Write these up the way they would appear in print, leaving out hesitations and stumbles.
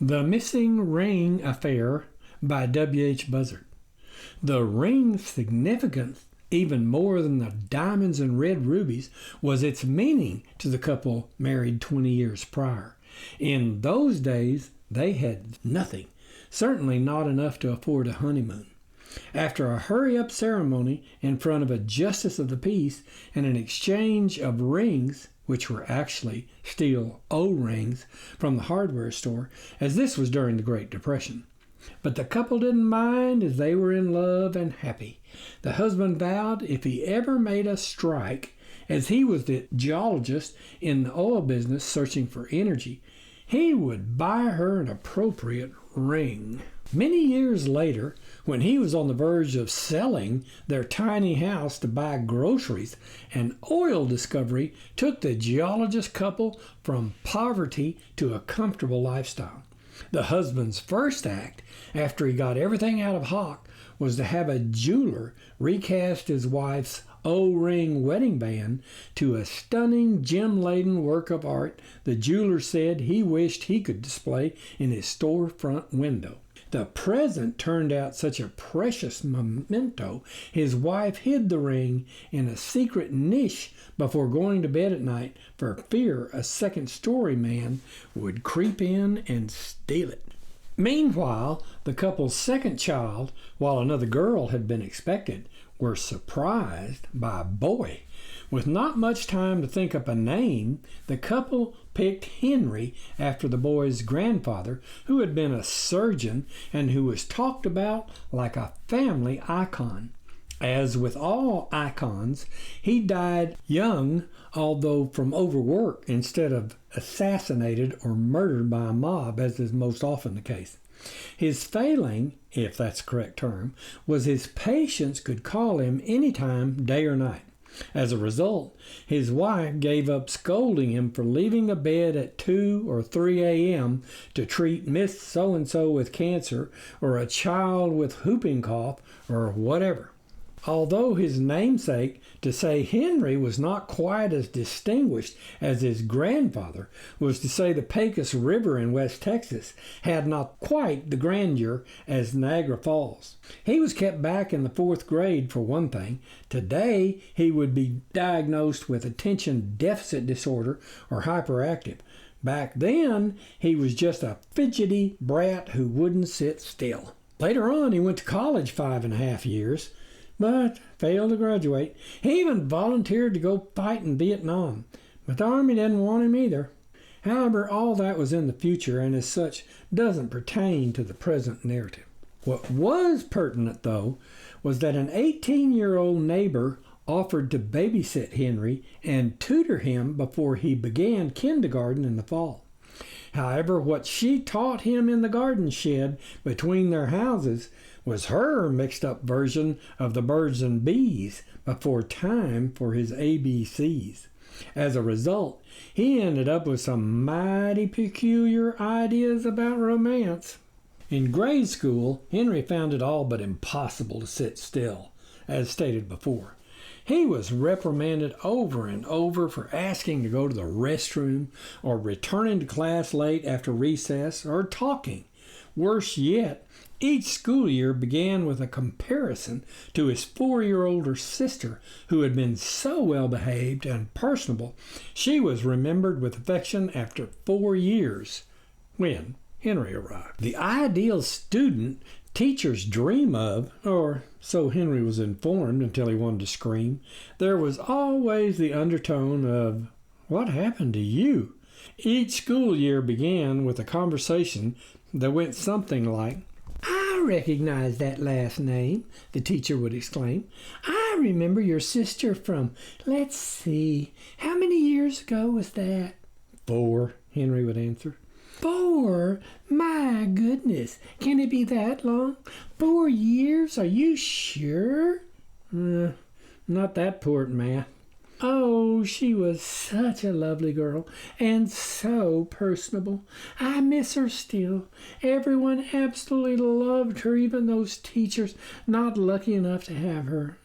The Missing Ring Affair by W.H. Buzzard. The ring's significance, even more than the diamonds and red rubies, was its meaning to the couple married 20 years prior. In those days, they had nothing, certainly not enough to afford a honeymoon. After a hurry-up ceremony in front of a justice of the peace and an exchange of rings, which were actually steel O-rings from the hardware store, as this was during the Great Depression. But the couple didn't mind, as they were in love and happy. The husband vowed if he ever made a strike, as he was the geologist in the oil business searching for energy, he would buy her an appropriate ring. Many years later, when he was on the verge of selling their tiny house to buy groceries, an oil discovery took the geologist couple from poverty to a comfortable lifestyle. The husband's first act, after he got everything out of hock, was to have a jeweler recast his wife's O-ring wedding band to a stunning gem-laden work of art the jeweler said he wished he could display in his storefront window. The present turned out such a precious memento, his wife hid the ring in a secret niche before going to bed at night for fear a second-story man would creep in and steal it. Meanwhile, the couple's second child, while another girl had been expected, were surprised by a boy. With not much time to think up a name, the couple picked Henry after the boy's grandfather, who had been a surgeon and who was talked about like a family icon. As with all icons, he died young, although from overwork instead of assassinated or murdered by a mob, as is most often the case. His failing, if that's the correct term, was his patients could call him anytime, day or night. As a result, his wife gave up scolding him for leaving the bed at 2 or 3 a.m. to treat Miss So-and-so with cancer or a child with whooping cough or whatever. Although his namesake, to say Henry was not quite as distinguished as his grandfather, was to say the Pecos River in West Texas had not quite the grandeur as Niagara Falls. He was kept back in the 4th grade, for one thing. Today, he would be diagnosed with attention deficit disorder or hyperactive. Back then, he was just a fidgety brat who wouldn't sit still. Later on, he went to college 5.5 years. But failed to graduate. He even volunteered to go fight in Vietnam, but the Army didn't want him either. However, all that was in the future, and as such doesn't pertain to the present narrative. What was pertinent, though, was that an 18-year-old neighbor offered to babysit Henry and tutor him before he began kindergarten in the fall. However, what she taught him in the garden shed between their houses was her mixed-up version of the birds and bees before time for his ABCs. As a result, he ended up with some mighty peculiar ideas about romance. In grade school, Henry found it all but impossible to sit still, as stated before. He was reprimanded over and over for asking to go to the restroom or returning to class late after recess or talking. Worse yet, each school year began with a comparison to his 4-year-older sister, who had been so well behaved and personable she was remembered with affection after 4 years when Henry arrived. The ideal student teachers dream of, or so Henry was informed until he wanted to scream, there was always the undertone of, "What happened to you?" Each school year began with a conversation that went something like, "I recognize that last name," the teacher would exclaim. "I remember your sister from, let's see, how many years ago was that?" 4, Henry would answer. 4? My goodness, can it be that long? 4 years? Are you sure? Not that poor at math. Oh, she was such a lovely girl, and so personable. I miss her still. Everyone absolutely loved her, even those teachers not lucky enough to have her.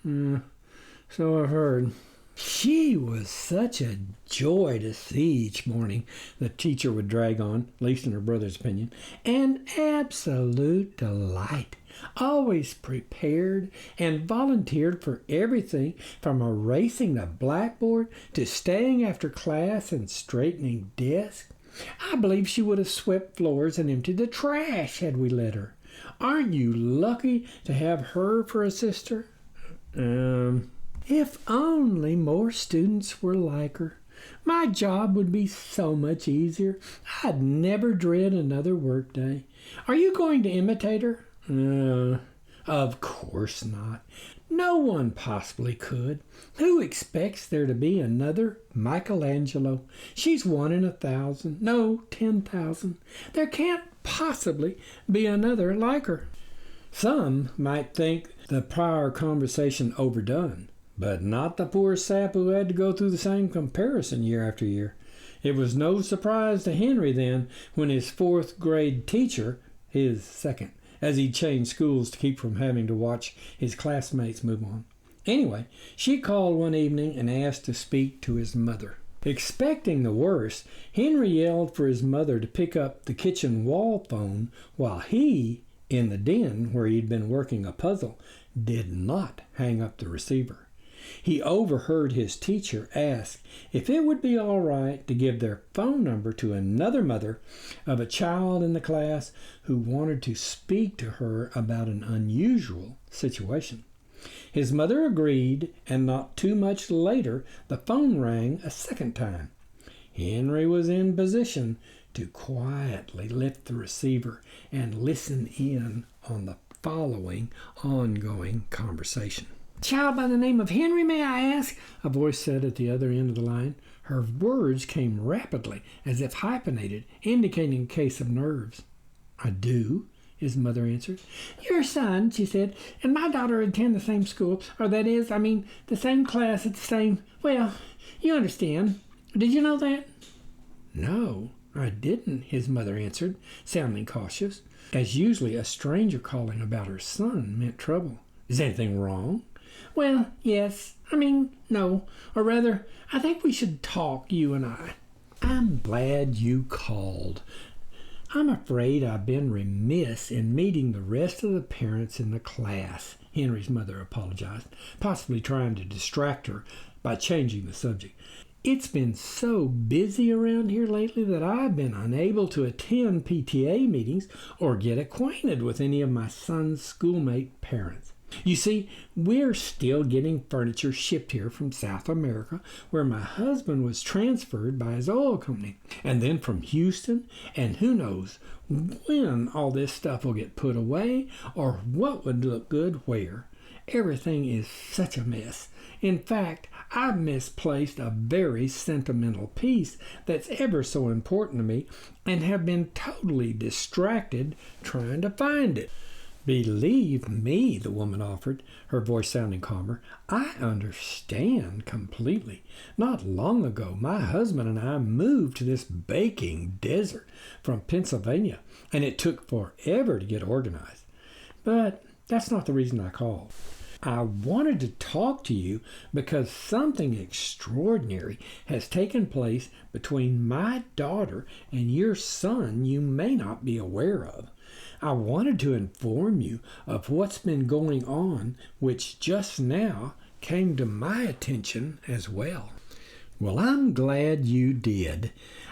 So I've heard. She was such a joy to see each morning, the teacher would drag on, at least in her brother's opinion. An absolute delight. Always prepared and volunteered for everything from erasing the blackboard to staying after class and straightening desks. I believe she would have swept floors and emptied the trash had we let her. Aren't you lucky to have her for a sister? If only more students were like her. My job would be so much easier. I'd never dread another workday. Are you going to imitate her? Of course not. No one possibly could. Who expects there to be another Michelangelo? She's 1 in 1,000. No, 10,000. There can't possibly be another like her. Some might think the prior conversation overdone, but not the poor sap who had to go through the same comparison year after year. It was no surprise to Henry then when his 4th grade teacher, his second, as he changed schools to keep from having to watch his classmates move on. Anyway, she called one evening and asked to speak to his mother. Expecting the worst, Henry yelled for his mother to pick up the kitchen wall phone while he, in the den where he'd been working a puzzle, did not hang up the receiver. He overheard his teacher ask if it would be all right to give their phone number to another mother of a child in the class who wanted to speak to her about an unusual situation. His mother agreed, and not too much later, the phone rang a second time. Henry was in position to quietly lift the receiver and listen in on the following ongoing conversation. "Child by the name of Henry, may I ask?" a voice said at the other end of the line. Her words came rapidly, as if hyphenated, indicating a case of nerves. "I do," his mother answered. "Your son," she said, "and my daughter attend the same school, or that is, the same class at the same, well, you understand. Did you know that?" "No, I didn't," his mother answered, sounding cautious, as usually a stranger calling about her son meant trouble. "Is anything wrong?" "Well, yes. No. Or rather, I think we should talk, you and I." "I'm glad you called. I'm afraid I've been remiss in meeting the rest of the parents in the class," Henry's mother apologized, possibly trying to distract her by changing the subject. "It's been so busy around here lately that I've been unable to attend PTA meetings or get acquainted with any of my son's schoolmate parents. You see, we're still getting furniture shipped here from South America, where my husband was transferred by his oil company, and then from Houston, and who knows when all this stuff will get put away or what would look good where. Everything is such a mess. In fact, I've misplaced a very sentimental piece that's ever so important to me and have been totally distracted trying to find it." "Believe me," the woman offered, her voice sounding calmer, "I understand completely. Not long ago, my husband and I moved to this baking desert from Pennsylvania, and it took forever to get organized. But that's not the reason I called. I wanted to talk to you because something extraordinary has taken place between my daughter and your son you may not be aware of. I wanted to inform you of what's been going on, which just now came to my attention as well." "Well, I'm glad you did.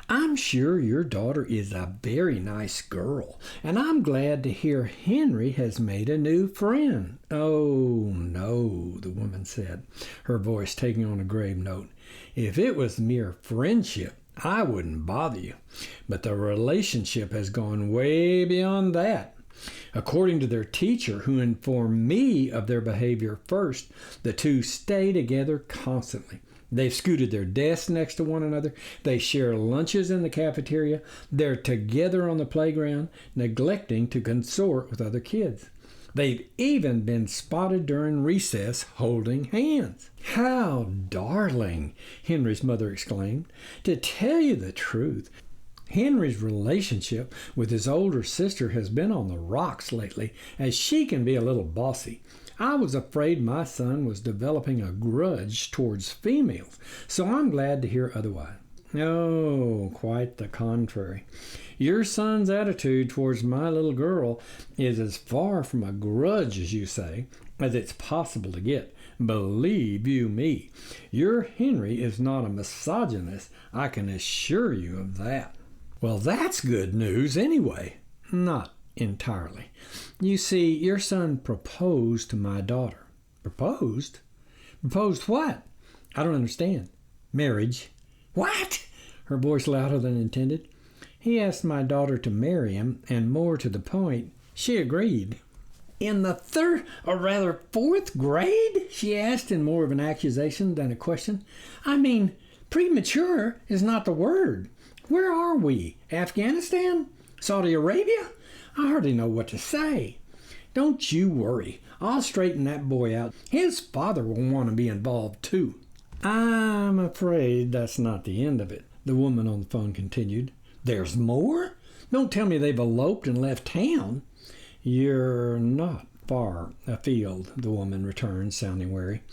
I'm sure your daughter is a very nice girl, and I'm glad to hear Henry has made a new friend." "Oh, no," the woman said, her voice taking on a grave note. "If it was mere friendship, I wouldn't bother you. But the relationship has gone way beyond that. According to their teacher, who informed me of their behavior first, the two stay together constantly. They've scooted their desks next to one another. They share lunches in the cafeteria. They're together on the playground, neglecting to consort with other kids. They've even been spotted during recess holding hands." "How darling!" Henry's mother exclaimed. "To tell you the truth, Henry's relationship with his older sister has been on the rocks lately, as she can be a little bossy. I was afraid my son was developing a grudge towards females, so I'm glad to hear otherwise. Oh, quite the contrary. Your son's attitude towards my little girl is as far from a grudge, as you say, as it's possible to get. Believe you me, your Henry is not a misogynist, I can assure you of that. Well, that's good news anyway. Not entirely. You see, your son proposed to my daughter. Proposed? Proposed what? I don't understand. Marriage. What? Her voice louder than intended. He asked my daughter to marry him, and more to the point, she agreed. In the third, or rather fourth grade? She asked in more of an accusation than a question. I mean, premature is not the word. Where are we? Afghanistan? Saudi Arabia? I hardly know what to say. Don't you worry. I'll straighten that boy out. His father will want to be involved too. I'm afraid that's not the end of it, the woman on the phone continued. There's more? Don't tell me they've eloped and left town. You're not far afield, the woman returned, sounding wary.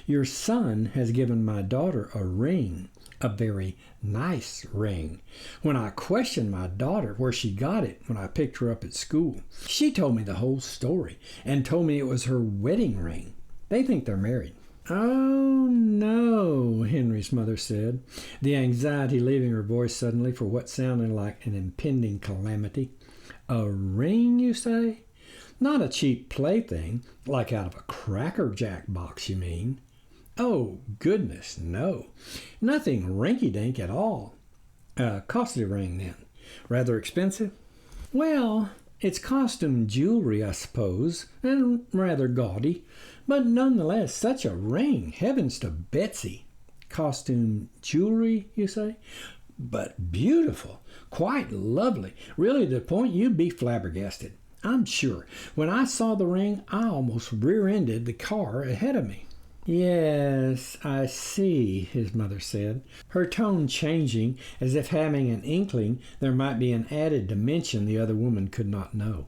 Your son has given my daughter a ring, a very nice ring. When I questioned my daughter where she got it when I picked her up at school, she told me the whole story and told me it was her wedding ring. They think they're married. Oh, no, Henry's mother said, the anxiety leaving her voice suddenly for what sounded like an impending calamity. A ring, you say? Not a cheap plaything, like out of a Cracker Jack box, you mean? Oh, goodness, no. Nothing rinky-dink at all. A costly ring, then. Rather expensive? Well, it's costume jewelry, I suppose, and rather gaudy. But nonetheless, such a ring. Heavens to Betsy. Costume jewelry, you say? But beautiful. Quite lovely. Really to the point you'd be flabbergasted. I'm sure. When I saw the ring, I almost rear-ended the car ahead of me. Yes, I see, his mother said, her tone changing as if having an inkling there might be an added dimension the other woman could not know.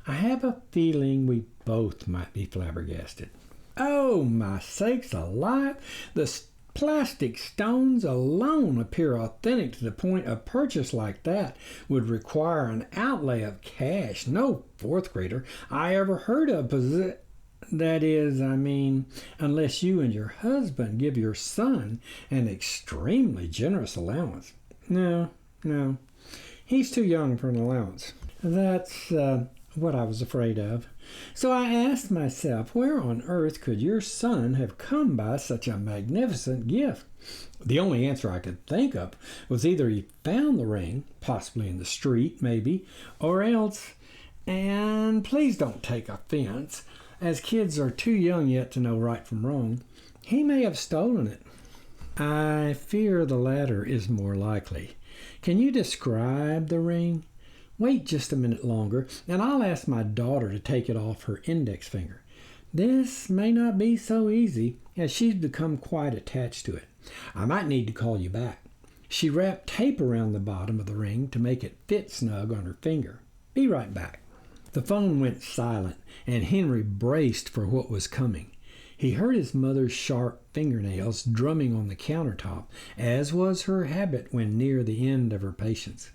I have a feeling we both might be flabbergasted. Oh, my sakes alive! The plastic stones alone appear authentic to the point a purchase like that would require an outlay of cash no fourth grader I ever heard of that is, I mean, unless you and your husband give your son an extremely generous allowance. No. He's too young for an allowance. That's what I was afraid of. So I asked myself, where on earth could your son have come by such a magnificent gift? The only answer I could think of was either he found the ring, possibly in the street, maybe, or else, and please don't take offense, as kids are too young yet to know right from wrong, he may have stolen it. I fear the latter is more likely. Can you describe the ring? Wait just a minute longer, and I'll ask my daughter to take it off her index finger. This may not be so easy, as she's become quite attached to it. I might need to call you back. She wrapped tape around the bottom of the ring to make it fit snug on her finger. Be right back. The phone went silent, and Henry braced for what was coming. He heard his mother's sharp fingernails drumming on the countertop, as was her habit when near the end of her patience.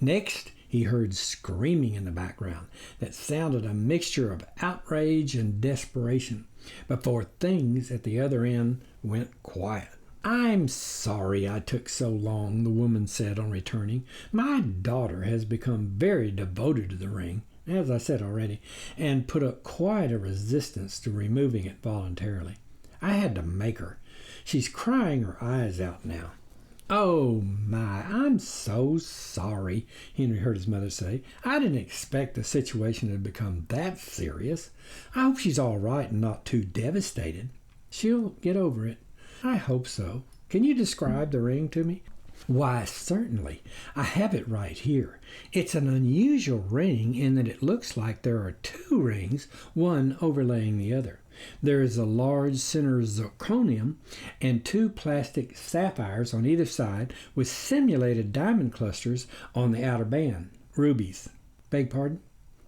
Next, he heard screaming in the background that sounded a mixture of outrage and desperation, before things at the other end went quiet. I'm sorry I took so long, the woman said on returning. My daughter has become very devoted to the ring, as I said already, and put up quite a resistance to removing it voluntarily. I had to make her. She's crying her eyes out now. Oh, my, I'm so sorry, Henry heard his mother say. I didn't expect the situation had become that serious. I hope she's all right and not too devastated. She'll get over it. I hope so. Can you describe the ring to me? Why, certainly. I have it right here. It's an unusual ring in that it looks like there are two rings, one overlaying the other. There is a large center zirconium and two plastic sapphires on either side with simulated diamond clusters on the outer band. Rubies. Beg pardon?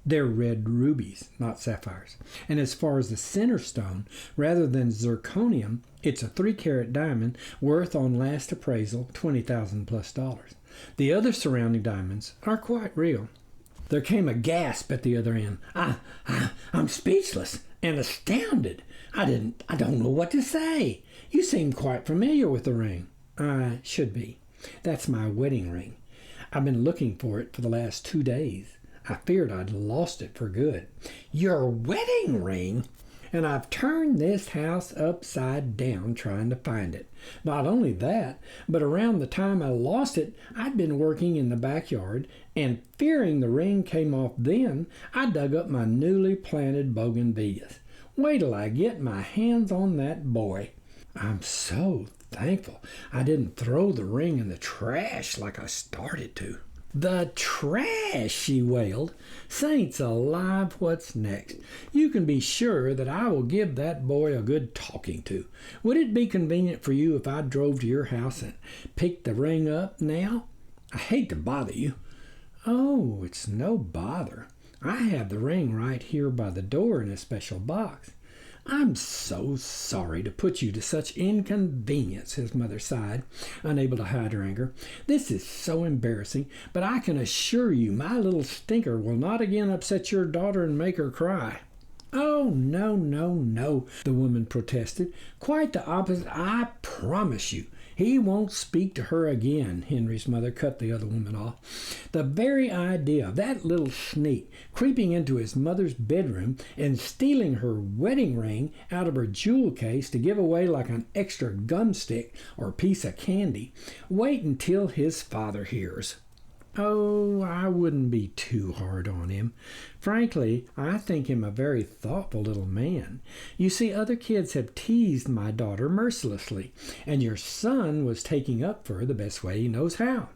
They're red rubies, not sapphires. And as far as the center stone, rather than zirconium, it's a 3-carat diamond worth on last appraisal $20,000 plus. The other surrounding diamonds are quite real. There came a gasp at the other end. I'm speechless and astounded. I don't know what to say. You seem quite familiar with the ring. I should be. That's my wedding ring. I've been looking for it for the last 2 days. I feared I'd lost it for good. Your wedding ring? And I've turned this house upside down trying to find it. Not only that, but around the time I lost it, I'd been working in the backyard, and fearing the ring came off then, I dug up my newly planted bougainvilleas. Wait till I get my hands on that boy. I'm so thankful I didn't throw the ring in the trash like I started to. The trash, she wailed. Saints alive, what's next? You can be sure that I will give that boy a good talking to. Would it be convenient for you if I drove to your house and picked the ring up now? I hate to bother you. Oh, it's no bother. I have the ring right here by the door in a special box. I'm so sorry to put you to such inconvenience, his mother sighed, unable to hide her anger. This is so embarrassing, but I can assure you my little stinker will not again upset your daughter and make her cry. Oh, no, no, no, the woman protested. Quite the opposite, I promise you. He won't speak to her again, Henry's mother cut the other woman off. The very idea of that little sneak creeping into his mother's bedroom and stealing her wedding ring out of her jewel case to give away like an extra gum stick or piece of candy. Wait until his father hears. Oh, I wouldn't be too hard on him. Frankly, I think him a very thoughtful little man. You see, other kids have teased my daughter mercilessly, and your son was taking up for her the best way he knows how.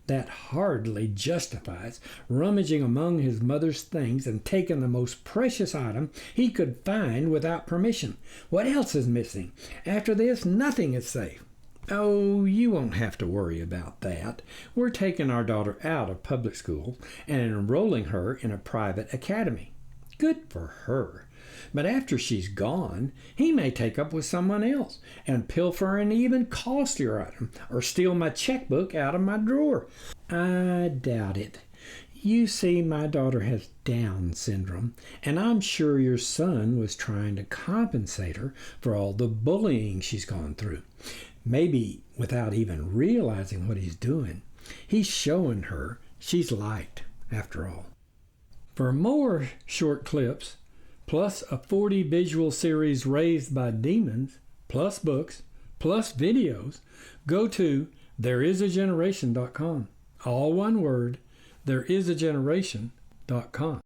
That hardly justifies rummaging among his mother's things and taking the most precious item he could find without permission. What else is missing? After this, nothing is safe. Oh, you won't have to worry about that. We're taking our daughter out of public school and enrolling her in a private academy. Good for her. But after she's gone, he may take up with someone else and pilfer an even costlier item or steal my checkbook out of my drawer. I doubt it. You see, my daughter has Down syndrome, and I'm sure your son was trying to compensate her for all the bullying she's gone through. Maybe without even realizing what he's doing. He's showing her she's liked, after all. For more short clips, plus a 40 visual series raised by demons, plus books, plus videos, go to thereisageneration.com. All one word, thereisageneration.com.